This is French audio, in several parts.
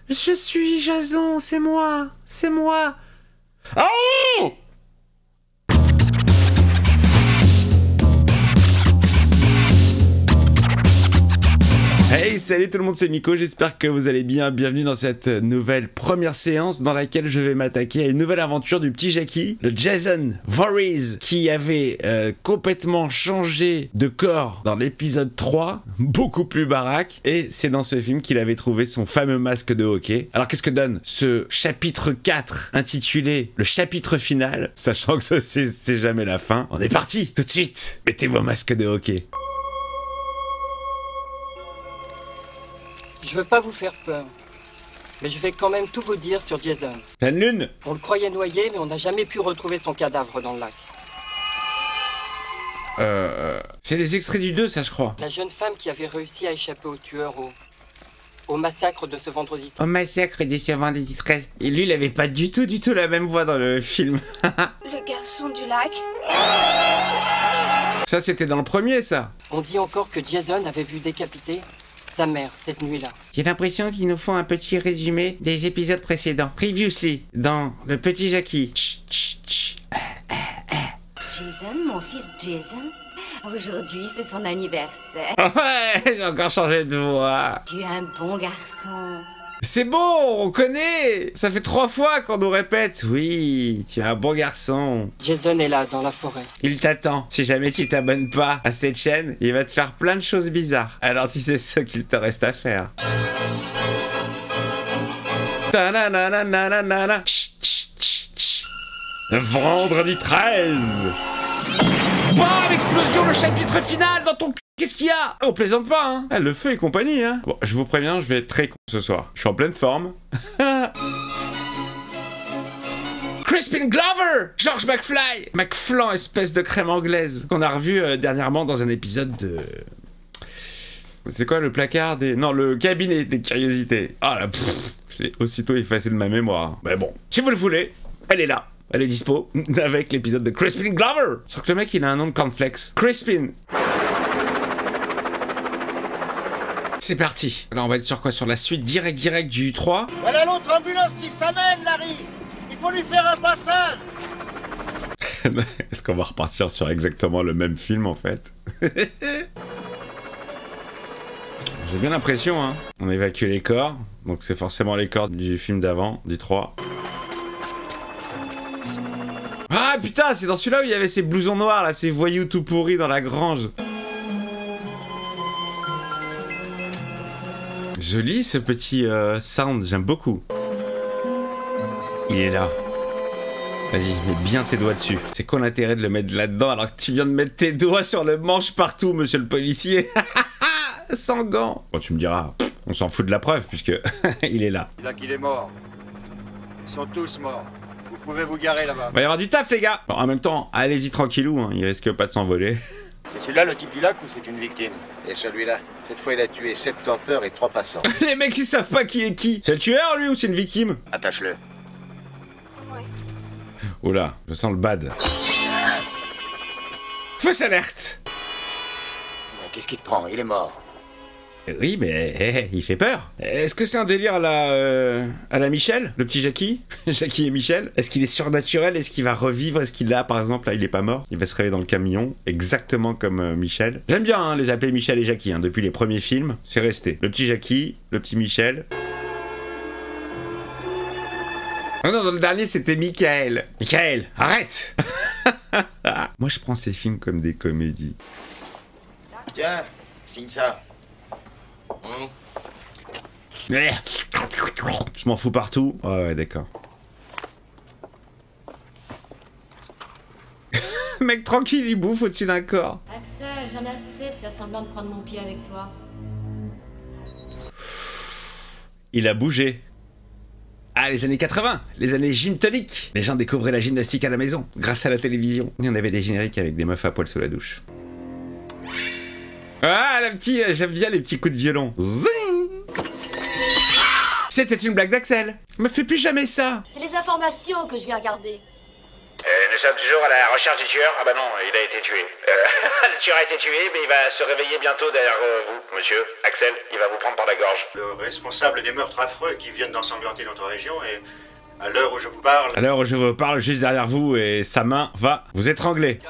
Je suis Jason, c'est moi. C'est moi. Oh! Hey, salut tout le monde, c'est Miko, j'espère que vous allez bien. Bienvenue dans cette nouvelle première séance dans laquelle je vais m'attaquer à une nouvelle aventure du petit Jackie, le Jason Voorhees, qui avait complètement changé de corps dans l'épisode 3, beaucoup plus baraque, et c'est dans ce film qu'il avait trouvé son fameux masque de hockey. Alors qu'est-ce que donne ce chapitre 4 intitulé le chapitre final, sachant que ça c'est jamais la fin? On est parti tout de suite, mettez vos masques de hockey. Je veux pas vous faire peur, mais je vais quand même tout vous dire sur Jason. Pleine lune. On le croyait noyé, mais on n'a jamais pu retrouver son cadavre dans le lac. C'est les extraits du 2, ça je crois. La jeune femme qui avait réussi à échapper au tueur au massacre de ce vendredi. Au massacre de ce vendredi 13. Et lui, il avait pas du tout la même voix dans le film. Le garçon du lac. Ça, c'était dans le premier, ça. On dit encore que Jason avait vu décapiter sa mère cette nuit-là. J'ai l'impression qu'ils nous font un petit résumé des épisodes précédents. Previously, dans Le Petit Jackie. Jason, mon fils Jason, aujourd'hui c'est son anniversaire. Ouais, j'ai encore changé de voix. Tu es un bon garçon. C'est bon, on connaît. Ça fait 3 fois qu'on nous répète. Oui, tu es un bon garçon. Jason est là, dans la forêt. Il t'attend. Si jamais tu t'abonnes pas à cette chaîne, il va te faire plein de choses bizarres. Alors tu sais ce qu'il te reste à faire. Ta-na-na-na-na-na-na. Vendredi 13. Bam, explosion, le chapitre final dans ton cul. Qu'est-ce qu'il y a? On plaisante pas, hein. Le feu et compagnie, hein. Bon, je vous préviens, je vais être très con ce soir. Je suis en pleine forme. Crispin Glover, George McFly, McFlan, espèce de crème anglaise, qu'on a revu dernièrement dans un épisode de... C'est quoi le placard des... Non, le cabinet des curiosités. Ah là, j'ai aussitôt effacé de ma mémoire. Mais bon, si vous le voulez, elle est là. Elle est dispo, avec l'épisode de Crispin Glover. Sauf que le mec, il a un nom de cornflakes. Crispin. C'est parti. Là, on va être sur quoi? Sur la suite direct du 3. Voilà l'autre ambulance qui s'amène, Larry. Il faut lui faire un passage. Est-ce qu'on va repartir sur exactement le même film, en fait? J'ai bien l'impression, hein. On évacue les corps. Donc c'est forcément les corps du film d'avant, du 3. Ah putain, c'est dans celui-là où il y avait ces blousons noirs, là, ces voyous tout pourris dans la grange. Joli ce petit sound, j'aime beaucoup. Il est là. Vas-y, mets bien tes doigts dessus. C'est quoi l'intérêt de le mettre là-dedans alors que tu viens de mettre tes doigts sur le manche partout, monsieur le policier? Sans gants. Bon, tu me diras, on s'en fout de la preuve puisque il est là. Là qu'il est mort. Ils sont tous morts. Vous pouvez vous garer là-bas. Va y avoir du taf, les gars. Bon, en même temps, allez-y tranquillou, hein, il risque pas de s'envoler. C'est celui-là le type du lac ou c'est une victime? C'est celui-là. Cette fois, il a tué 7 campeurs et 3 passants. Les mecs, ils savent pas qui est qui. C'est le tueur, lui, ou c'est une victime? Attache-le. Ouais. Oula, je sens le bad. Fausse alerte. Qu'est-ce qui te prend? Il est mort. Oui, mais il fait peur. Est-ce que c'est un délire à la Michel, le petit Jackie? Jackie et Michel? Est-ce qu'il est surnaturel? Est-ce qu'il va revivre? Est-ce qu'il par exemple, là, il est pas mort? Il va se réveiller dans le camion, exactement comme Michel. J'aime bien hein, les appeler Michel et Jackie, hein, depuis les premiers films, c'est resté. Le petit Jackie, le petit Michel. Oh non, dans le dernier, c'était Michael. Michael, arrête. Moi, je prends ces films comme des comédies. Tiens, signe ça. Je m'en fous partout. Oh, ouais, d'accord. Mec tranquille, il bouffe au-dessus d'un corps. Axel, j'en ai assez de faire semblant de prendre mon pied avec toi. Il a bougé. Ah, les années 80, les années gin tonic. Les gens découvraient la gymnastique à la maison, grâce à la télévision. Et on avait des génériques avec des meufs à poil sous la douche. Ah, j'aime bien les petits coups de violon. Zing. C'était une blague d'Axel. Me fais plus jamais ça. C'est les informations que je viens regarder. Eh, nous sommes toujours à la recherche du tueur. Ah bah non, il a été tué. Le tueur a été tué, mais il va se réveiller bientôt derrière vous, monsieur. Axel, il va vous prendre par la gorge. Le responsable des meurtres affreux qui viennent d'ensanglanter notre région est... À l'heure où je vous parle... À l'heure où je vous parle, juste derrière vous, et sa main va vous étrangler.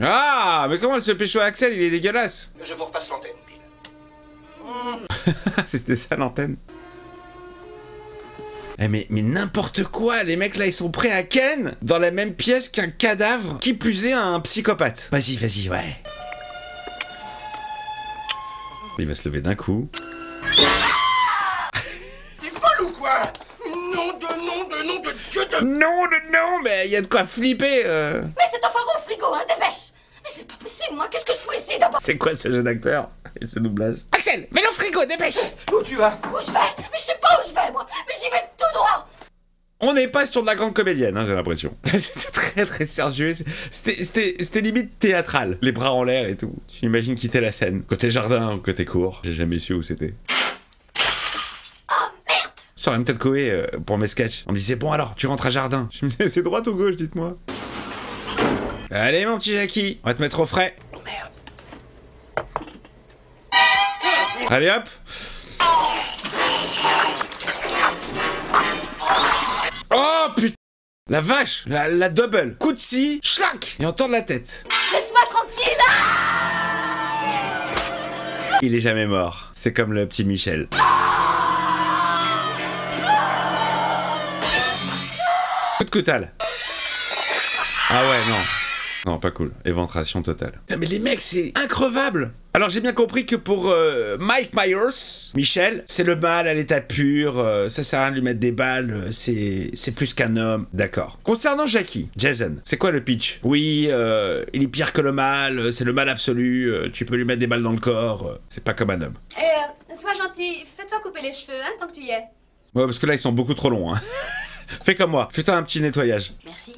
Ah, mais comment elle se pécho à Axel? Il est dégueulasse. Je vous repasse l'antenne, Bill. C'était ça l'antenne. Eh mais n'importe quoi, les mecs là ils sont prêts à ken dans la même pièce qu'un cadavre, qui plus est un psychopathe. Vas-y, ouais. Il va se lever d'un coup. T'es folle ou quoi? Nom de Dieu de... Non, mais il y a de quoi flipper. Mais c'est un phare au frigo, hein, dépêche! Mais c'est pas possible, moi, qu'est-ce que je fous ici d'abord? C'est quoi ce jeu d'acteur et ce doublage? Axel, mets le frigo, dépêche! Où tu vas? Où je vais? Mais je sais pas où je vais, moi! Mais j'y vais tout droit! On n'est pas sur de la grande comédienne, hein, j'ai l'impression. C'était très sérieux. C'était limite théâtral. Les bras en l'air et tout. Tu imagines quitter la scène. Côté jardin ou côté cour. J'ai jamais su où c'était. Oh merde! Sur la même tête Koé pour mes sketchs. On me disait, bon alors, tu rentres à jardin. Je me disais, c'est droite ou gauche, dites-moi. Allez, mon petit Jackie, on va te mettre au frais. Oh merde. Allez hop. Oh putain. La vache, la double. Coup de scie, schlac. Et on tord la tête. Laisse-moi tranquille! Il est jamais mort. C'est comme le petit Michel. Coup de coutal. Ah ouais, non. Non, pas cool. Éventration totale. Mais les mecs, c'est increvable. Alors j'ai bien compris que pour Mike Myers, Michel, c'est le mal à l'état pur, ça sert à rien de lui mettre des balles, c'est plus qu'un homme. D'accord. Concernant Jackie, Jason, c'est quoi le pitch? Oui, il est pire que le mal, c'est le mal absolu, tu peux lui mettre des balles dans le corps, c'est pas comme un homme. Sois gentil, fais-toi couper les cheveux, hein, tant que tu y es. Ouais, parce que là, ils sont beaucoup trop longs, hein. Fais comme moi, fais-toi un petit nettoyage. Merci.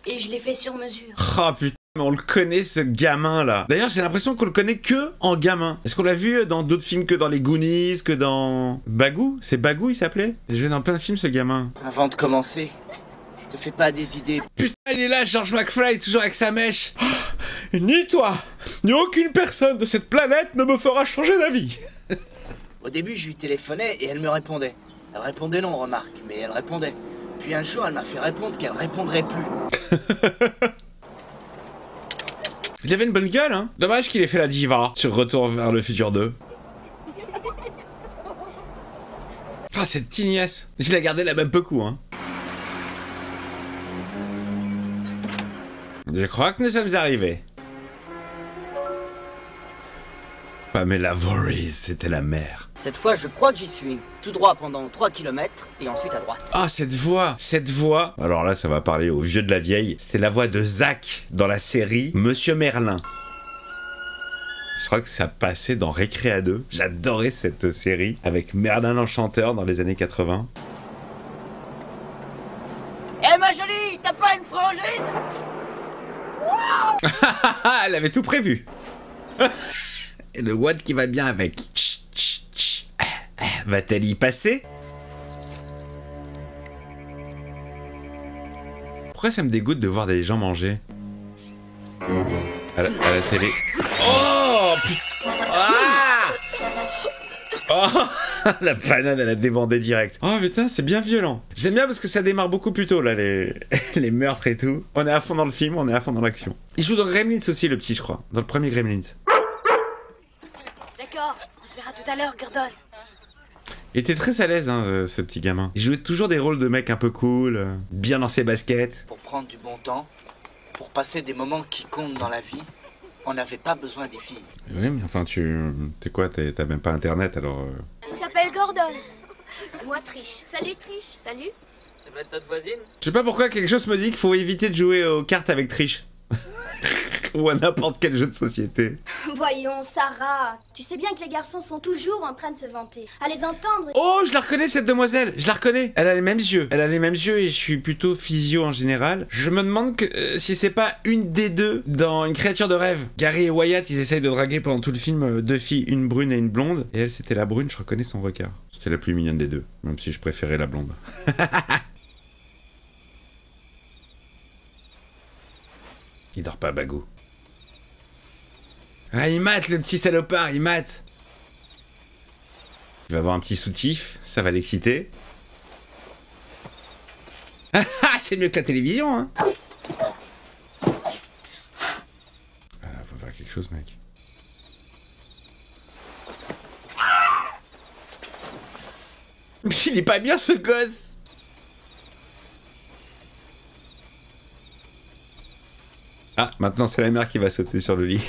Et je l'ai fait sur mesure. Oh putain, mais on le connaît ce gamin là. D'ailleurs, j'ai l'impression qu'on le connaît que en gamin. Est-ce qu'on l'a vu dans d'autres films que dans les Goonies, que dans Bagou? C'est Bagou il s'appelait? Je vais dans plein de films ce gamin. Avant de commencer, te fais pas des idées. Putain, il est là, George McFly, toujours avec sa mèche. Ni toi, ni aucune personne de cette planète ne me fera changer d'avis. Au début, je lui téléphonais et elle me répondait. Elle répondait non, remarque, mais elle répondait. Puis un jour, elle m'a fait répondre qu'elle répondrait plus. Il avait une bonne gueule, hein. Dommage qu'il ait fait la diva sur Retour vers le futur 2. Ah, cette tignasse. Je l'ai gardé la même peu coup, hein. Je crois que nous sommes arrivés. Pamela Voorhees, c'était la mère. Cette fois, je crois que j'y suis. Tout droit pendant 3 km et ensuite à droite. Ah, cette voix. Alors là, ça va parler aux vieux de la vieille. C'est la voix de Zach dans la série Monsieur Merlin. Je crois que ça passait dans Récréa 2. J'adorais cette série avec Merlin l'Enchanteur dans les années 80. Eh ma jolie, t'as pas une frangine? Elle avait tout prévu. Et le what qui va bien avec. Va-t-elle y passer? Pourquoi ça me dégoûte de voir des gens manger à la télé? Oh putain! Ah! Oh! La banane, elle a débandé direct. Oh putain, c'est bien violent. J'aime bien parce que ça démarre beaucoup plus tôt là, les meurtres et tout. On est à fond dans le film, on est à fond dans l'action. Il joue dans Gremlins aussi, le petit, je crois. Dans le premier Gremlins. D'accord, on se verra tout à l'heure, Gordon. Il était très à l'aise, hein, ce petit gamin. Il jouait toujours des rôles de mec un peu cool, bien dans ses baskets. Pour prendre du bon temps, pour passer des moments qui comptent dans la vie, on n'avait pas besoin des filles. Oui, mais enfin, t'es quoi? T'as même pas internet, alors... Il s'appelle Gordon. Moi, Trish. Salut, Trish. Salut. C'est peut-être notre voisine? Je sais pas pourquoi quelque chose me dit qu'il faut éviter de jouer aux cartes avec Trish. Ou à n'importe quel jeu de société. Voyons, Sarah. Tu sais bien que les garçons sont toujours en train de se vanter. À les entendre... Oh, je la reconnais, cette demoiselle. Je la reconnais. Elle a les mêmes yeux. Elle a les mêmes yeux et je suis plutôt physio en général. Je me demande si c'est pas une des deux dans Une créature de rêve. Gary et Wyatt, ils essayent de draguer pendant tout le film 2 filles, une brune et une blonde. Et elle, c'était la brune, je reconnais son regard. C'était la plus mignonne des deux. Même si je préférais la blonde. Il dort pas, Bagou. Ah, il mate, le petit salopard, il mate. Il va avoir un petit soutif, ça va l'exciter. Ah, c'est mieux que la télévision, hein. Voilà, faut faire quelque chose, mec. Mais il est pas bien, ce gosse. Ah, maintenant c'est la mère qui va sauter sur le lit.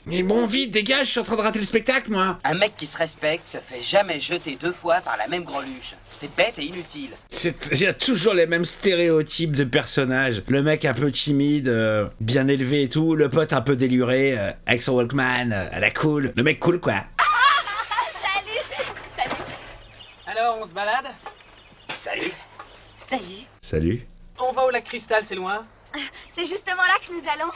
Mais bon, vite, dégage, je suis en train de rater le spectacle, moi. Un mec qui se respecte se fait jamais jeter 2 fois par la même greluche. C'est bête et inutile. Il y a toujours les mêmes stéréotypes de personnages. Le mec un peu timide, bien élevé et tout. Le pote un peu déluré, avec son Walkman, à la cool. Le mec cool, quoi. Salut. Alors, on se balade? Salut. Salut. Salut. On va au lac Cristal, c'est loin? C'est justement là que nous allons.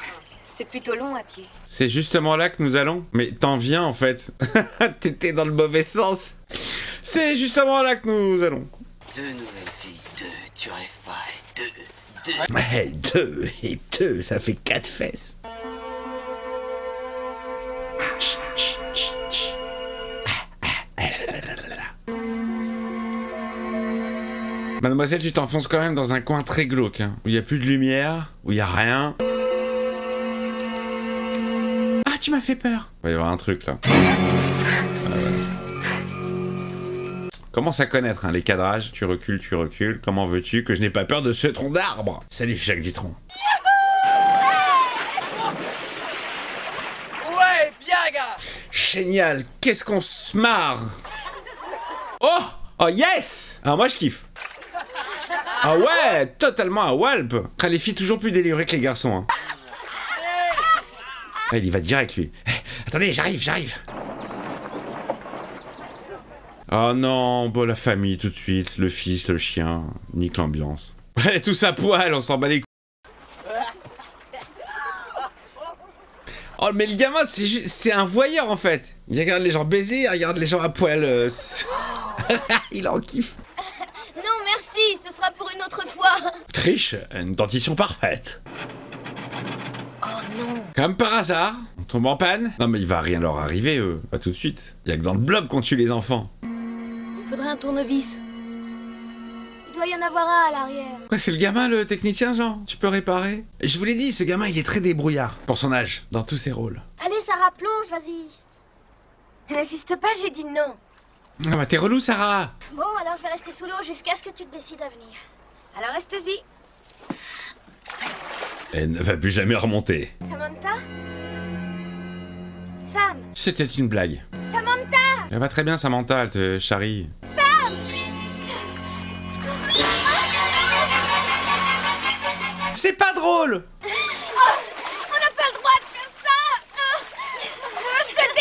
C'est plutôt long à pied. C'est justement là que nous allons. Mais t'en viens, en fait. T'étais dans le mauvais sens. C'est justement là que nous allons. 2 nouvelles filles, 2, tu rêves pas. 2. Ouais, 2 et 2, ça fait 4 fesses. Mademoiselle, tu t'enfonces quand même dans un coin très glauque, hein, où il n'y a plus de lumière, où il n'y a rien. Ah, tu m'as fait peur. Il va y avoir un truc, là. Commence à connaître hein, les cadrages. Tu recules, tu recules. Comment veux-tu que je n'ai pas peur de ce tronc d'arbre? Salut, Jacques Dutronc. Ouais, bien, gars! Génial, qu'est-ce qu'on se marre. Oh! Oh yes! Ah, moi je kiffe. Ah ouais, totalement à Walp. Ah, les filles toujours plus délurées que les garçons. Hein. Ah, il y va direct lui. Attendez, j'arrive. Oh non, bon la famille tout de suite, le fils, le chien, nique l'ambiance. Ouais, tous à poil, on s'en bat les couilles. Oh mais le gamin, c'est un voyeur en fait. Il regarde les gens baiser, il regarde les gens à poil. Il en kiffe. Non, merci, ce sera pour une autre fois. Triche, une dentition parfaite. Oh non. Comme par hasard, on tombe en panne. Non mais il va rien leur arriver eux, pas tout de suite. Il y a que dans le blob qu'on tue les enfants. Il faudrait un tournevis. Il doit y en avoir un à l'arrière. Quoi, c'est le gamin le technicien, genre? Tu peux réparer? Et je vous l'ai dit, ce gamin il est très débrouillard, pour son âge, dans tous ses rôles. Allez, Sarah, plonge, vas-y. N'insiste pas, j'ai dit non. Ah bah t'es relou, Sarah. Bon, alors je vais rester sous l'eau jusqu'à ce que tu te décides à venir. Alors reste-y. Elle ne va plus jamais remonter. Samantha? Sam? C'était une blague. Samantha! Elle va très bien, Samantha, elle te charrie. C'est pas drôle! On n'a pas le droit de faire ça! Je te déteste!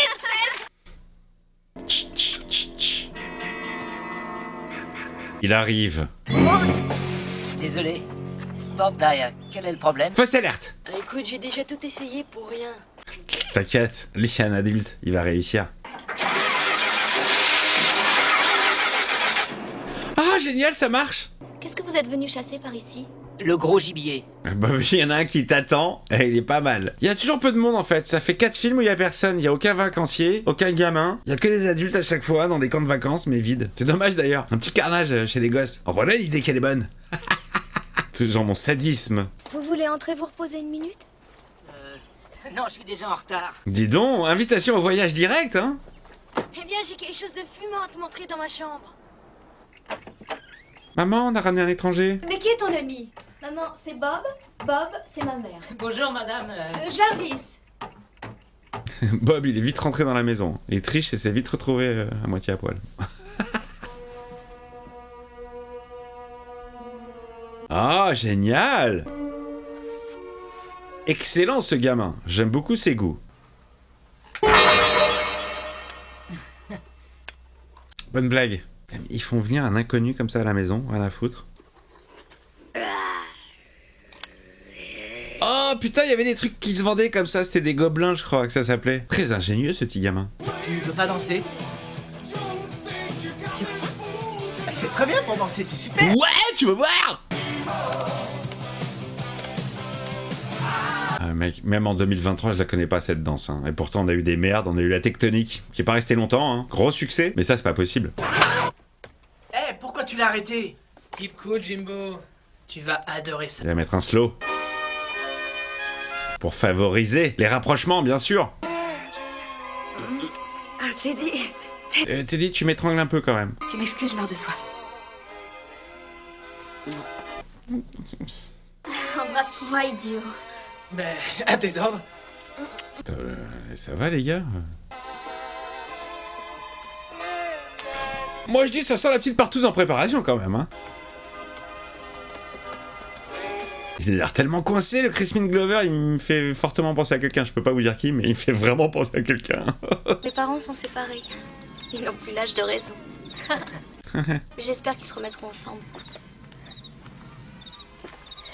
Il arrive. Désolé. Bob derrière, quel est le problème? Fausse alerte! Écoute, j'ai déjà tout essayé pour rien. T'inquiète, lui c'est un adulte, il va réussir. Ah génial, ça marche! Qu'est-ce que vous êtes venu chasser par ici? Le gros gibier. Bah il y en a un qui t'attend, et il est pas mal. Il y a toujours peu de monde en fait, ça fait 4 films où il y a personne, il y a aucun vacancier, aucun gamin, il y a que des adultes à chaque fois dans des camps de vacances, mais vides. C'est dommage d'ailleurs, un petit carnage chez les gosses. En voilà l'idée qu'elle est bonne. Toujours mon sadisme. Vous voulez entrer vous reposer une minute? Non, je suis déjà en retard. Dis donc, invitation au voyage direct, hein? Eh bien, j'ai quelque chose de fumant à te montrer dans ma chambre. Maman, on a ramené un étranger. Mais qui est ton ami? Maman, c'est Bob. Bob, c'est ma mère. Bonjour, madame. Jarvis. Bob, il est vite rentré dans la maison. Il triche et s'est vite retrouvé à moitié à poil. Ah, génial! Excellent ce gamin, j'aime beaucoup ses goûts. Bonne blague. Ils font venir un inconnu comme ça à la maison, rien à foutre. Oh putain, il y avait des trucs qui se vendaient comme ça, c'était des gobelins je crois que ça s'appelait. Très ingénieux ce petit gamin. Tu veux pas danser? Sur ça? Bah, c'est très bien pour danser, c'est super! What? tu veux voir? Ah, mec, même en 2023, je la connais pas cette danse. Hein. Et pourtant, on a eu des merdes, on a eu la tectonique, qui est pas restée longtemps. Hein. Gros succès, mais ça, c'est pas possible. Eh, pourquoi tu l'as arrêté? Keep cool, Jimbo. Tu vas adorer ça. Il va mettre un slow. Pour favoriser les rapprochements, bien sûr. Ah, Teddy. Teddy, tu m'étrangles un peu quand même. Tu m'excuses, je meurs de soif. Embrasse-moi, idiot. Ben, à tes ordres. Ça va, les gars? Moi, je dis, ça sent la petite partouze en préparation quand même, hein. Il a l'air tellement coincé, le Crispin Glover, il me fait fortement penser à quelqu'un. Je peux pas vous dire qui, mais il me fait vraiment penser à quelqu'un. Mes parents sont séparés. Ils n'ont plus l'âge de raison. Mais j'espère qu'ils se remettront ensemble.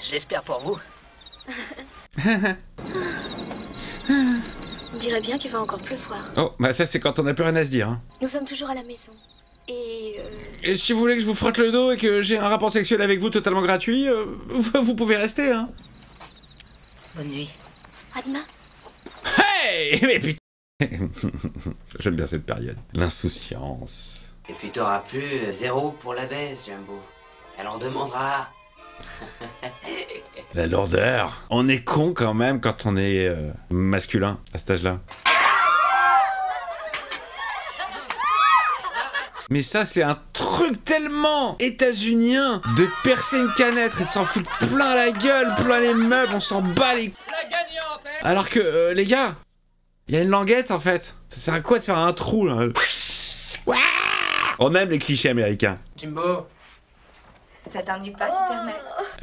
J'espère pour vous. On dirait bien qu'il va encore pleuvoir. Oh, bah ça c'est quand on a plus rien à se dire. Hein. Nous sommes toujours à la maison. Et si vous voulez que je vous frotte le dos et que j'ai un rapport sexuel avec vous totalement gratuit, vous pouvez rester, hein. Bonne nuit. À demain. Hey! Mais putain. J'aime bien cette période. L'insouciance. Et puis t'auras plus 0 pour la baisse, Jumbo. Elle en demandera. La lourdeur. On est con quand même quand on est masculin à cet âge-là. Mais ça, c'est un truc tellement états-unien de percer une canette et de s'en foutre plein la gueule, plein les meubles, on s'en bat les... La gagnante, hein. Alors que, les gars, il y a une languette en fait. Ça sert à quoi de faire un trou là? On aime les clichés américains. Jimbo. Ça t'ennuie pas, tu permets?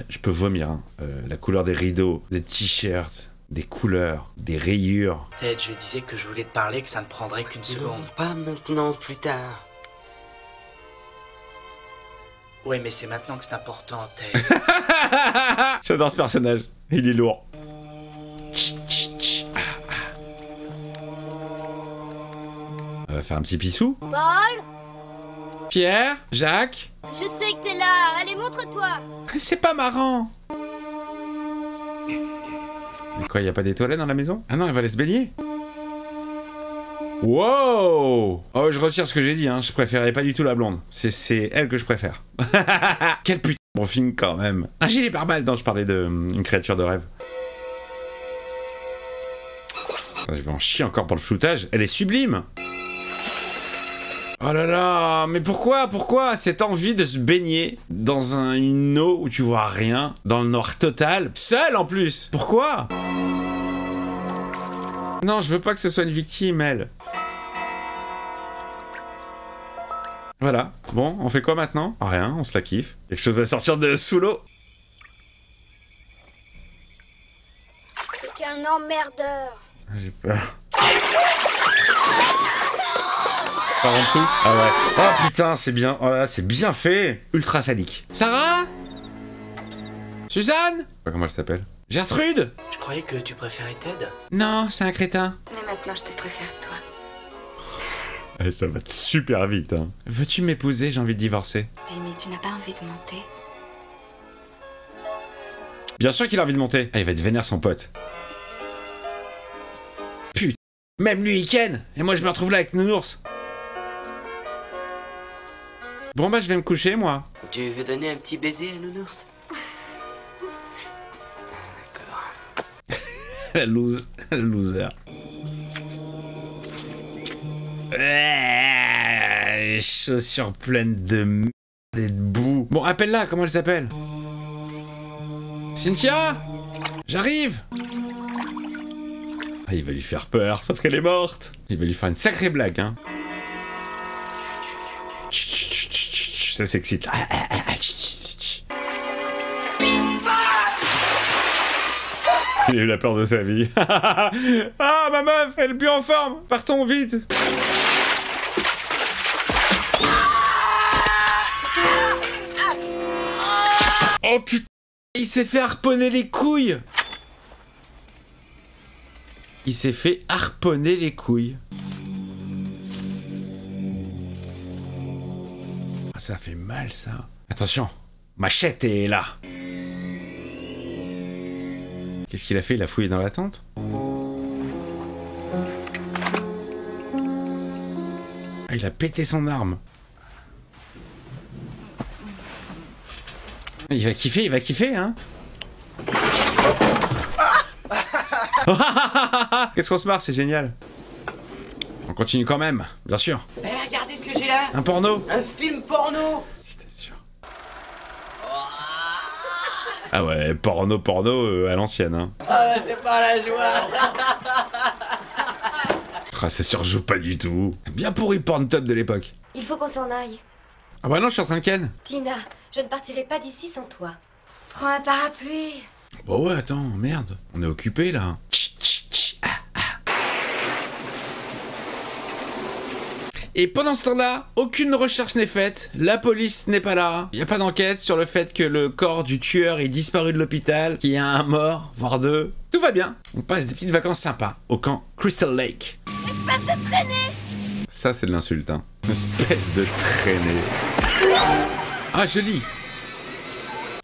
Je peux vomir, hein. La couleur des rideaux, des t-shirts, des couleurs, des rayures. Ted, je disais que je voulais te parler, que ça ne prendrait qu'une seconde. Non, pas maintenant, plus tard. Ouais, mais c'est maintenant que c'est important, Ted. J'adore ce personnage, il est lourd. On va faire un petit pissou. Paul, Pierre, Jacques. je sais que t'es là. Allez, montre-toi. C'est pas marrant. Mais quoi, y a pas des toilettes dans la maison? Ah non, elle va aller se baigner. Wow! Oh, je retire ce que j'ai dit, hein. Je préférais pas du tout la blonde. C'est elle que je préfère. Quel putain de bon film quand même. Un gilet pare-balles dont je parlais de une créature de rêve. Je vais en chier encore pour le floutage. Elle est sublime. Oh là là, mais pourquoi cette envie de se baigner dans une eau où tu vois rien, dans le noir total, seul en plus? Pourquoi? Non, je veux pas que ce soit une victime, elle. Voilà. Bon, on fait quoi maintenant? Rien, on se la kiffe. Quelque chose va sortir de sous l'eau. T'es qu'un emmerdeur. J'ai peur. Par en dessous? Ah ouais. Oh putain, c'est bien. Oh là, c'est bien fait. Ultra sadique. Sarah? Suzanne? Je sais pas comment elle s'appelle. Gertrude? Je croyais que tu préférais Ted. Non, c'est un crétin. Mais maintenant, je te préfère, toi. Eh, ça va super vite, hein. Veux-tu m'épouser? J'ai envie de divorcer. Jimmy, tu n'as pas envie de monter? Bien sûr qu'il a envie de monter. Ah, il va être vénère son pote. Putain. Même lui, il ken. Et moi, je me retrouve là avec Nounours. Bon, bah, je vais me coucher, moi. Tu veux donner un petit baiser à Nounours? D'accord. La loser. Les chaussures pleines de merde et de boue. Bon, appelle-la, comment elle s'appelle? Cynthia? J'arrive! Ah, il va lui faire peur, sauf qu'elle est morte. Il va lui faire une sacrée blague, hein. Ça s'excite. Il a eu la peur de sa vie. Ah, ma meuf, elle est plus en forme. Partons vite. Oh putain, il s'est fait harponner les couilles. Il s'est fait harponner les couilles. Ça fait mal, ça. Attention, Machette est là. Qu'est-ce qu'il a fait? Il a fouillé dans la tente? Ah, il a pété son arme. Il va kiffer, hein. Qu'est-ce qu'on se marre, c'est génial. On continue quand même, bien sûr. Mais regardez ce que j'ai là. Un porno. Un film porno. J'étais sûr. Ah ouais, porno à l'ancienne, hein. Ah bah c'est pas la joie. Ah, ça surjoue pas du tout. Bien pourri Pornhub de l'époque. Il faut qu'on s'en aille. Ah bah non, je suis en train de ken. Tina, je ne partirai pas d'ici sans toi. Prends un parapluie. Bah ouais, attends, merde. On est occupé là. Et pendant ce temps-là, aucune recherche n'est faite, la police n'est pas là, il n'y a pas d'enquête sur le fait que le corps du tueur est disparu de l'hôpital, qu'il y a un mort, voire deux. Tout va bien, on passe des petites vacances sympas au camp Crystal Lake. Espèce de traînée! Ça c'est de l'insulte, hein. Espèce de traînée. Ah, joli.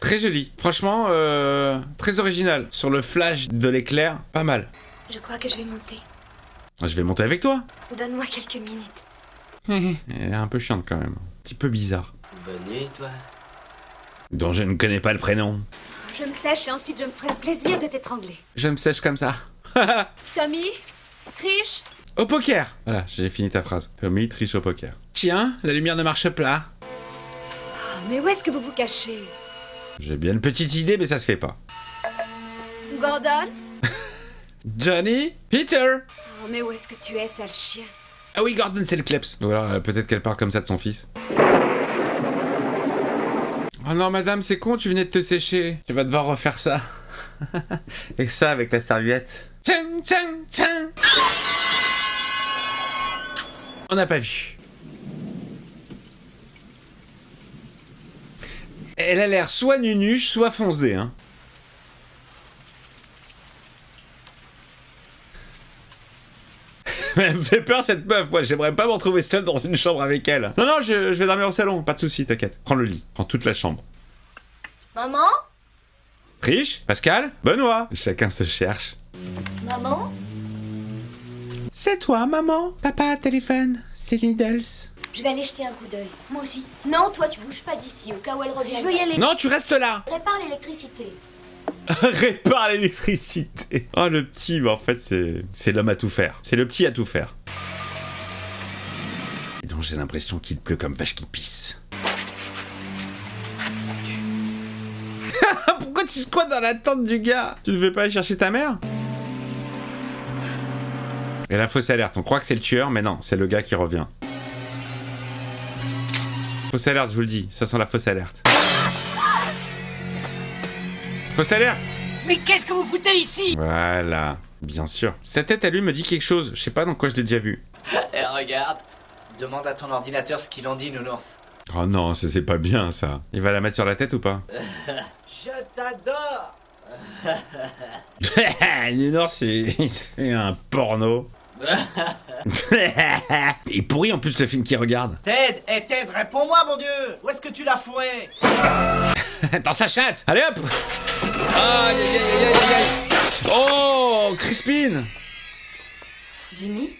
Très joli. Franchement, très original. Sur le flash de l'éclair, pas mal. Je crois que je vais monter. Je vais monter avec toi. Donne-moi quelques minutes. Elle est un peu chiante quand même. Un petit peu bizarre. Bonne nuit, toi. Dont je ne connais pas le prénom. Je me sèche et ensuite je me ferai un plaisir de t'étrangler. Je me sèche comme ça. Tommy, triche. Au poker. Voilà, j'ai fini ta phrase. Tommy triche au poker. Tiens, la lumière ne marche pas. Oh, mais où est-ce que vous vous cachez? J'ai bien une petite idée, mais ça se fait pas. Gordon? Johnny? Peter? Oh, mais où est-ce que tu es, sale chien? Ah oui, Gordon, c'est le kleps. Ou alors, peut-être qu'elle parle comme ça de son fils. Oh non, madame, c'est con, tu venais de te sécher. Tu vas devoir refaire ça. Et ça, avec la serviette. Tiens, tiens, tiens. On n'a pas vu. Elle a l'air soit nunuche, soit foncée, hein. Elle me fait peur cette meuf, moi j'aimerais pas me retrouver seul dans une chambre avec elle. Non, non, je vais dormir au salon, pas de soucis, t'inquiète. Prends le lit, prends toute la chambre. Maman? Triche? Pascal? Benoît? Chacun se cherche. Maman? C'est toi, maman? Papa, téléphone, c'est Needles. Je vais aller jeter un coup d'œil. Moi aussi. Non, toi tu bouges pas d'ici, au cas où elle revient. Je veux y aller. Non, tu restes là. Répare l'électricité. Répare l'électricité. Oh, le petit, bah en fait, c'est l'homme à tout faire. C'est le petit à tout faire. Et donc j'ai l'impression qu'il pleut comme vache qui pisse. Pourquoi tu squattes dans la tente du gars? Tu ne veux pas aller chercher ta mère? Et la fausse alerte, on croit que c'est le tueur, mais non, c'est le gars qui revient. Fausse alerte, je vous le dis, ça sent la fausse alerte. Fausse alerte! Mais qu'est-ce que vous foutez ici? Voilà, bien sûr. Sa tête à lui me dit quelque chose, je sais pas dans quoi je l'ai déjà vu. Eh regarde, demande à ton ordinateur ce qu'il en dit, nounours. Oh non, c'est pas bien ça. Il va la mettre sur la tête ou pas? Je t'adore. Nounours, c'est un porno. Et pourri en plus le film qu'il regarde. Ted, Ted, réponds-moi mon dieu. Où est-ce que tu l'as fourré? Dans sa chatte. Allez hop. Aïe aïe aïe aïe aïe aïe. Oh, Crispin. Jimmy?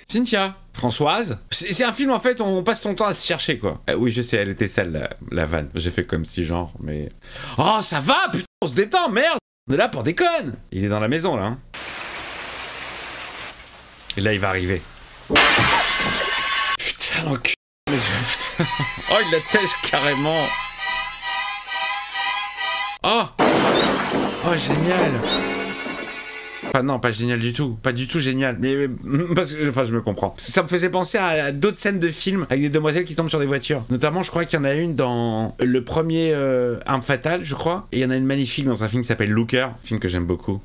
Cynthia. Françoise. C'est un film en fait où on passe son temps à se chercher quoi. Oui je sais, elle était sale la vanne. J'ai fait comme si genre, mais... Oh ça va, putain, on se détend, merde. On est là pour déconne. Il est dans la maison là hein. Et là il va arriver. Putain l'enculé. Putain. Oh il la tèche carrément. Oh. Oh génial. Enfin non, pas génial du tout. Pas du tout génial. Mais parce que, enfin je me comprends. Ça me faisait penser à d'autres scènes de films avec des demoiselles qui tombent sur des voitures. Notamment je crois qu'il y en a une dans le premier Arme Fatale je crois. Et il y en a une magnifique dans un film qui s'appelle Looker. Film que j'aime beaucoup.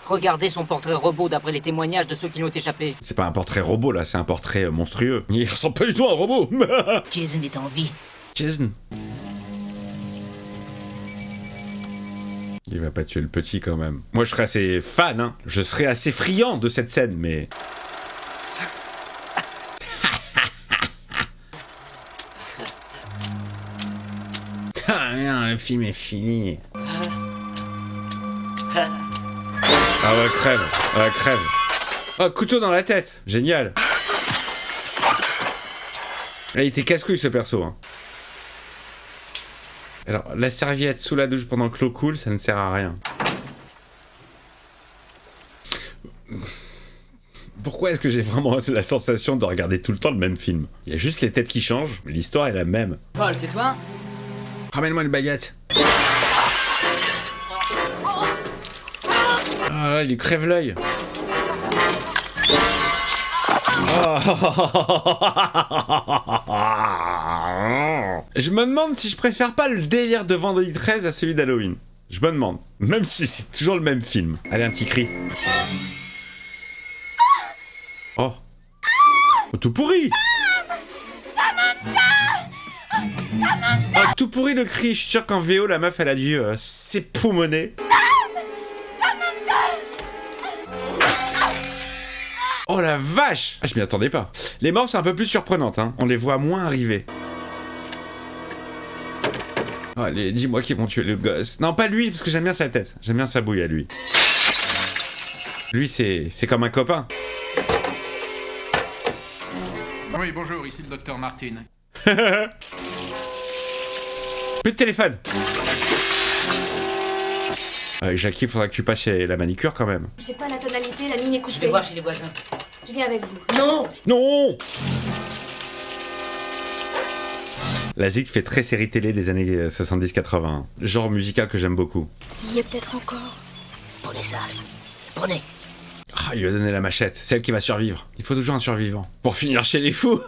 Regardez son portrait robot d'après les témoignages de ceux qui l'ont échappé. C'est pas un portrait robot là, c'est un portrait monstrueux. Il ressemble pas du tout à un robot. Jason est en vie. Jason. Il va pas tuer le petit quand même. Moi je serais assez fan, hein. Je serais assez friand de cette scène, mais... le film est fini. Ah ouais, crève. Ah, crève. Oh, couteau dans la tête. Génial. Là, il était casse-couille ce perso. Hein. Alors, la serviette sous la douche pendant que l'eau coule, ça ne sert à rien. Pourquoi est-ce que j'ai vraiment la sensation de regarder tout le temps le même film? Il y a juste les têtes qui changent, mais l'histoire est la même. Paul, c'est toi? Ramène-moi une baguette. Ah là, il lui crève l'œil. Oh. Je me demande si je préfère pas le délire de Vendredi 13 à celui d'Halloween. Je me demande. Même si c'est toujours le même film. Allez, un petit cri. Oh. Oh, tout pourri. Oh, tout pourri le cri. Je suis sûr qu'en VO, la meuf, elle a dû s'époumoner. Oh la vache! Ah, je m'y attendais pas. Les morts sont un peu plus surprenantes, hein. On les voit moins arriver. Oh, allez, dis-moi qu'ils vont tuer le gosse. Non, pas lui, parce que j'aime bien sa tête. J'aime bien sa bouille à lui. Lui, c'est comme un copain. Oui, bonjour, ici le docteur Martin. Plus de téléphone. Jackie, il faudra que tu passes chez la manicure quand même. J'ai pas la tonalité, la ligne est coupée. Je vais voir chez les voisins. Je viens avec vous. Non! Non! La zig fait très série télé des années 70-80. Genre musical que j'aime beaucoup. Il y a peut-être encore. Prenez ça. Prenez. Ah, il lui a donné la machette. C'est elle qui va survivre. Il faut toujours un survivant. Pour finir chez les fous.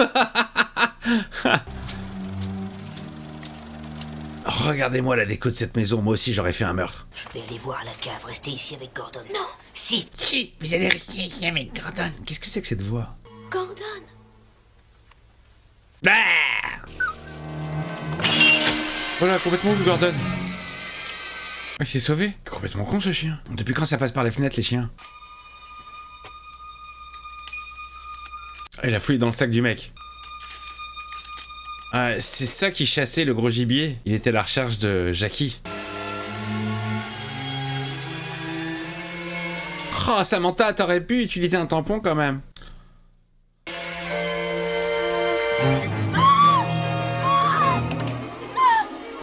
Regardez-moi la déco de cette maison. Moi aussi, j'aurais fait un meurtre. Je vais aller voir la cave. Restez ici avec Gordon. Non. Si. Si, vous allez rester ici avec Gordon. Qu'est-ce que c'est que cette voix? Gordon. Ah! Voilà, complètement ouf, Gordon. Il s'est sauvé. Complètement con, ce chien. Depuis quand ça passe par les fenêtres, les chiens? Ah, il a fouillé dans le sac du mec. Ah, c'est ça qui chassait le gros gibier. Il était à la recherche de Jackie. Oh, Samantha, t'aurais pu utiliser un tampon quand même.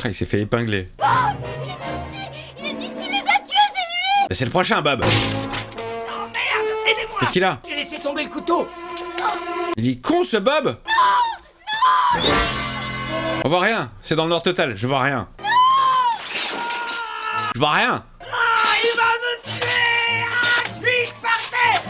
Ah, il s'est fait épingler. Oh, il est ici, les a tués, c'est lui. C'est le prochain, Bob. Oh merde, aidez-moi. Qu'est-ce qu'il a? J'ai laissé tomber le couteau. Il est con, ce Bob. Non, non. On voit rien. C'est dans le noir total. Je vois rien. Non. Je vois rien. Ah, il va me tuer. Ah, fuis, partez.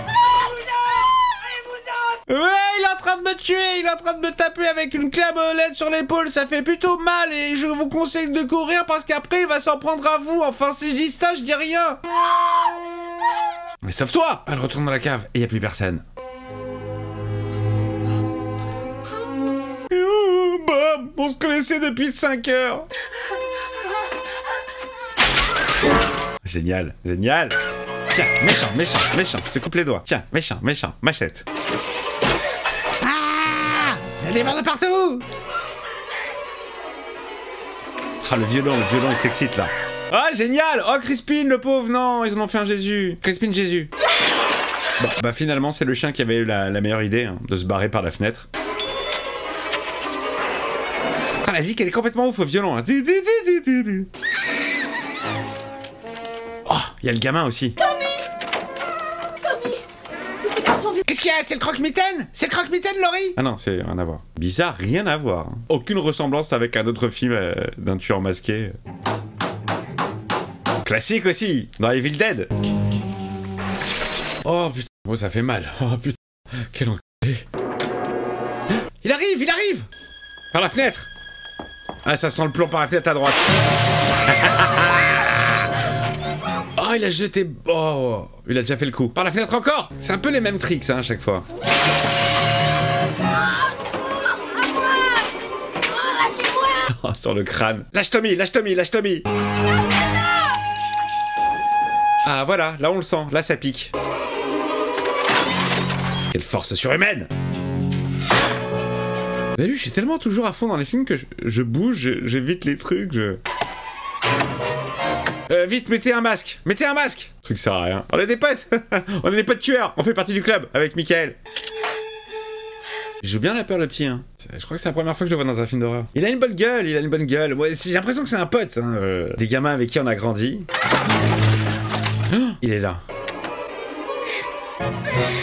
Ouais, il est en train de me tuer, il est en train de me taper avec une clé à molette sur l'épaule, ça fait plutôt mal et je vous conseille de courir parce qu'après il va s'en prendre à vous. Enfin, si je dis ça, je dis rien. Mais sauve-toi. Elle retourne dans la cave et il n'y a plus personne. Bob, on se connaissait depuis 5 heures. Génial, génial. Tiens, méchant, méchant, méchant, je te coupe les doigts. Tiens, méchant, méchant, machette. Il y a des morts de partout. Ah, le violon il s'excite là. Ah, génial. Oh, Crispin, le pauvre, non, ils en ont fait un Jésus. Crispin Jésus. Bon, bah finalement, c'est le chien qui avait eu la meilleure idée, hein, de se barrer par la fenêtre. Ah, la zik, elle est complètement ouf au violon. Hein. Oh, il y a le gamin aussi. Qu'est-ce qu'il y a? C'est le croque-mitaine? C'est le croque-mitaine, Laurie? Ah non, c'est rien à voir. Bizarre, rien à voir. Aucune ressemblance avec un autre film d'un tueur masqué. Classique aussi, dans Evil Dead. Oh putain, oh, ça fait mal. Oh putain, quel enculé. Il arrive! Par la fenêtre. Ah, ça sent le plomb par la fenêtre à droite. Oh, il a jeté... Oh, il a déjà fait le coup. Par la fenêtre encore. C'est un peu les mêmes tricks, hein, à chaque fois. Oh, sur le crâne. Lâche Tommy. Ah, voilà, là on le sent. Là, ça pique. Quelle force surhumaine. Vous avez vu, je suis tellement toujours à fond dans les films que je bouge, j'évite les trucs, Vite, mettez un masque. Mettez un masque. Ce truc sert à rien. On est des potes. On est des potes tueurs. On fait partie du club avec Michael. Il joue bien la peur, le petit, hein. Je crois que c'est la première fois que je le vois dans un film d'horreur. Il a une bonne gueule, il a une bonne gueule. Ouais, j'ai l'impression que c'est un pote, hein. Des gamins avec qui on a grandi. Oh, il est là.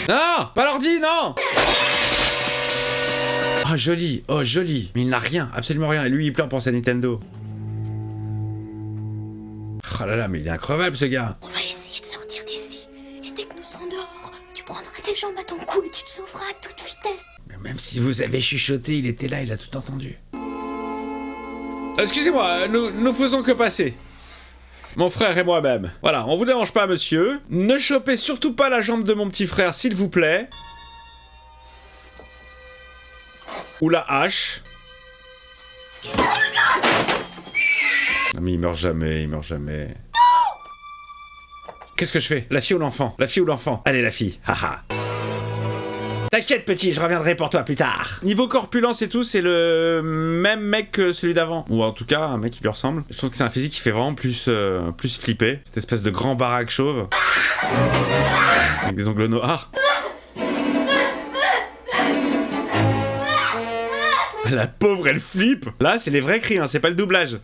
Non, pas l'ordi, non. Oh, joli, oh, joli. Mais il n'a rien, absolument rien. Et lui, il pleure pour sa Nintendo. Oh là là, mais il est incroyable, ce gars. On va essayer de sortir d'ici. Et dès que nous serons dehors, tu prendras tes jambes à ton cou et tu te sauveras à toute vitesse. Mais même si vous avez chuchoté, il était là, il a tout entendu. Excusez-moi, nous faisons que passer. Mon frère et moi-même. Voilà, on vous dérange pas, monsieur. Ne chopez surtout pas la jambe de mon petit frère, s'il vous plaît. Ou la hache. Non mais il meurt jamais, il meurt jamais. Qu'est-ce que je fais? La fille ou l'enfant? La fille ou l'enfant? Allez, la fille, haha. T'inquiète, petit, je reviendrai pour toi plus tard. Niveau corpulence et tout, c'est le même mec que celui d'avant. Ou en tout cas, un mec qui lui ressemble. Je trouve que c'est un physique qui fait vraiment plus flipper. Cette espèce de grand baraque chauve. Avec des ongles noirs. La pauvre, elle flippe. Là, c'est les vrais cris, hein, c'est pas le doublage.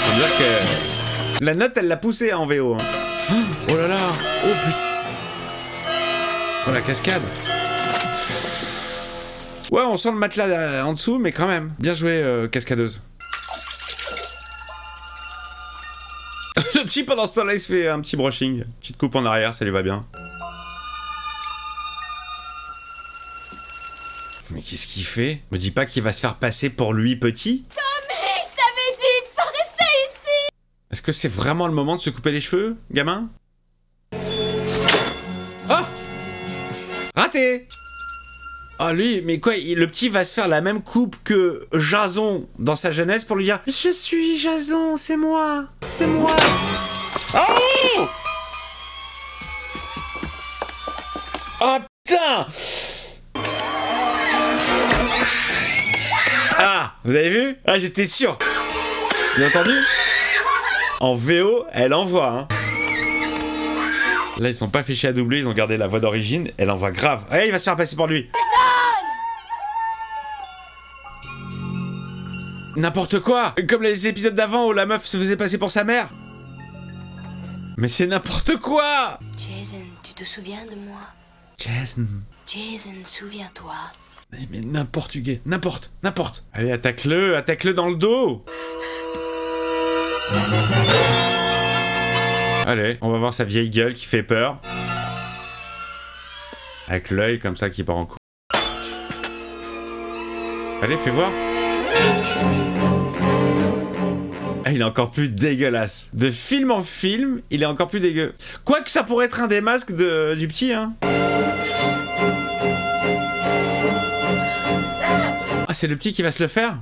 C'est-à-dire que la note, elle l'a poussée en VO. Hein. Oh là là. Oh putain. Oh la cascade. Ouais, on sent le matelas en dessous, mais quand même. Bien joué, cascadeuse. Le petit, pendant ce temps-là, il se fait un petit brushing. Petite coupe en arrière, ça lui va bien. Mais qu'est-ce qu'il fait? Me dis pas qu'il va se faire passer pour lui petit? Tommy, je t'avais dit de pas rester ici. Est-ce que c'est vraiment le moment de se couper les cheveux, gamin? Oh! Raté! Ah lui, mais quoi, le petit va se faire la même coupe que Jason dans sa jeunesse pour lui dire « Je suis Jason, c'est moi! C'est moi! » Oh! Oh putain! Ah, vous avez vu? Ah, j'étais sûr. Vous avez entendu? En VO, elle envoie, hein. Là, ils sont pas fichés à doubler, ils ont gardé la voix d'origine. Elle envoie grave. Eh, il va se faire passer pour lui. N'importe quoi. Comme les épisodes d'avant où la meuf se faisait passer pour sa mère. Mais c'est n'importe quoi. Jason, tu te souviens de moi? Jason. Jason, souviens-toi. Mais n'importe gay, n'importe. Allez, attaque-le dans le dos. Allez, on va voir sa vieille gueule qui fait peur. Avec l'œil comme ça qui part en couille. Allez, fais voir. Ah, il est encore plus dégueulasse. De film en film, il est encore plus dégueu. Quoique ça pourrait être un des masques du petit, hein. Ah, c'est le petit qui va se le faire?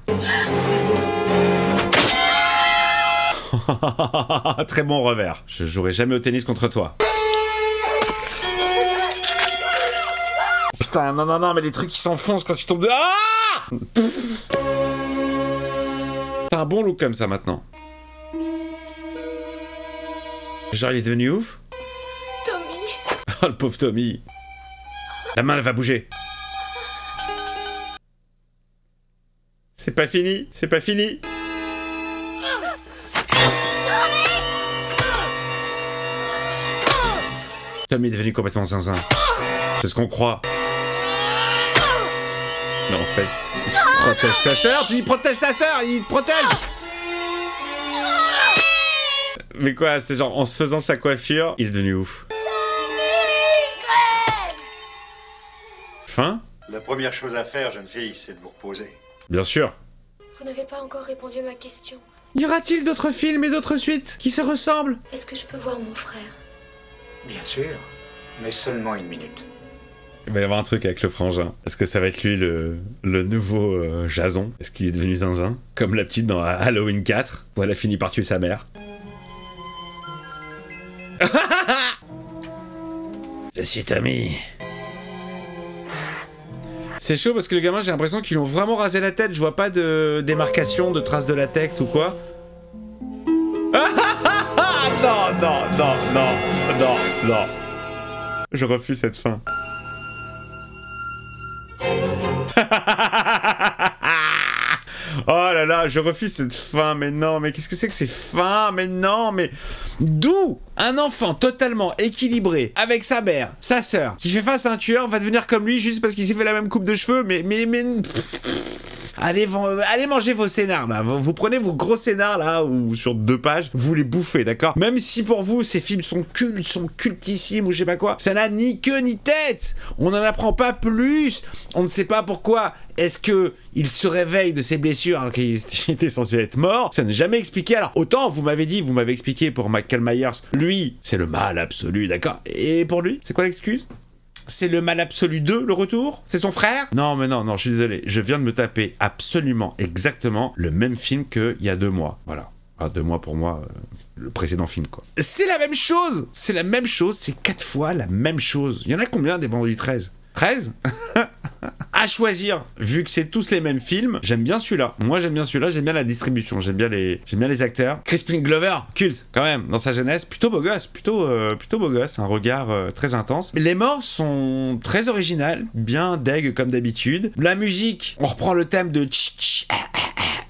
Très bon revers. Je jouerai jamais au tennis contre toi. Putain, non, mais les trucs qui s'enfoncent quand tu tombes de... Ah! T'as un bon look comme ça maintenant. Genre, il est devenu ouf? Tommy. Oh, le pauvre Tommy. La main, elle va bouger. C'est pas fini, c'est pas fini. Tommy est devenu complètement zinzin. C'est ce qu'on croit. Mais en fait, il protège sa sœur. Il protège sa sœur, il te protège. Mais quoi, c'est genre en se faisant sa coiffure, il est devenu ouf. Fin? La première chose à faire, jeune fille, c'est de vous reposer. Bien sûr. Vous n'avez pas encore répondu à ma question. Y aura-t-il d'autres films et d'autres suites qui se ressemblent? Est-ce que je peux voir mon frère? Bien sûr, mais seulement une minute. Il va y avoir un truc avec le frangin. Est-ce que ça va être lui le nouveau Jason? Est-ce qu'il est devenu zinzin? Comme la petite dans Halloween 4, où elle a fini par tuer sa mère. Je suis Tommy. C'est chaud parce que le gamin, j'ai l'impression qu'ils lui ont vraiment rasé la tête. Je vois pas de démarcation, de traces de latex ou quoi. non. Je refuse cette fin. Oh là là, je refuse cette fin, mais non, mais qu'est-ce que c'est que ces fins? Mais non, mais... D'où un enfant totalement équilibré, avec sa mère, sa sœur, qui fait face à un tueur, va devenir comme lui juste parce qu'il s'est fait la même coupe de cheveux, mais... Allez manger vos scénars là, vous prenez vos gros scénars là, ou sur 2 pages, vous les bouffez, d'accord? Même si pour vous ces films sont cultes, sont cultissimes ou je sais pas quoi, ça n'a ni queue ni tête. On n'en apprend pas plus. On ne sait pas pourquoi est-ce que il se réveille de ses blessures alors qu'il était censé être mort. Ça n'est jamais expliqué. Alors autant vous m'avez expliqué pour Michael Myers, lui c'est le mal absolu, d'accord? Et pour lui, c'est quoi l'excuse? C'est le mal absolu 2, le retour? C'est son frère? Non, mais non, je suis désolé. Je viens de me taper absolument, exactement le même film qu'il y a 2 mois. Voilà. Ah, 2 mois pour moi, le précédent film, quoi. C'est la même chose! C'est la même chose, c'est 4 fois la même chose. Il y en a combien des Vendredi 13? 13? À choisir, vu que c'est tous les mêmes films, j'aime bien celui-là. Moi j'aime bien celui-là, j'aime bien la distribution, j'aime bien les acteurs. Crispin Glover, culte quand même, dans sa jeunesse, plutôt beau gosse, plutôt beau gosse, un regard très intense. Les morts sont très originales, bien deg comme d'habitude. La musique, on reprend le thème de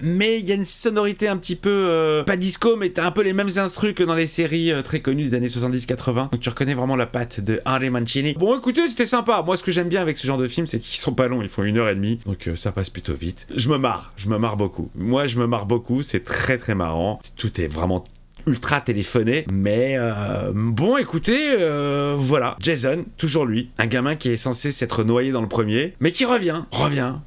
mais il y a une sonorité un petit peu pas disco, mais t'as un peu les mêmes instrus que dans les séries très connues des années 70-80, donc tu reconnais vraiment la patte de Henry Mancini. Bon écoutez, c'était sympa. Moi ce que j'aime bien avec ce genre de film, c'est qu'ils sont pas longs, ils font 1h30, donc ça passe plutôt vite. Je me marre beaucoup. Moi je me marre beaucoup, c'est très très marrant, tout est vraiment ultra téléphoné, mais bon écoutez, voilà, Jason, toujours lui, un gamin qui est censé s'être noyé dans le premier, mais qui revient,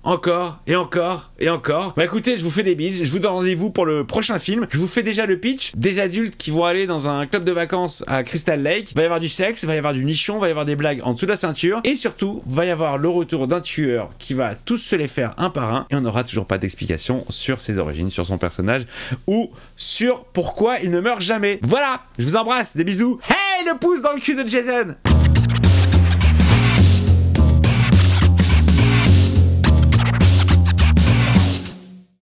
encore et encore et encore. Bah écoutez, je vous fais des bises, je vous donne rendez-vous pour le prochain film. Je vous fais déjà le pitch, des adultes qui vont aller dans un club de vacances à Crystal Lake, va y avoir du sexe, va y avoir du nichon, va y avoir des blagues en dessous de la ceinture, et surtout, va y avoir le retour d'un tueur qui va tous se les faire un par un, et on n'aura toujours pas d'explication sur ses origines, sur son personnage, ou sur pourquoi il ne meurt jamais. Voilà, je vous embrasse, des bisous. Hey, le pouce dans le cul de Jason.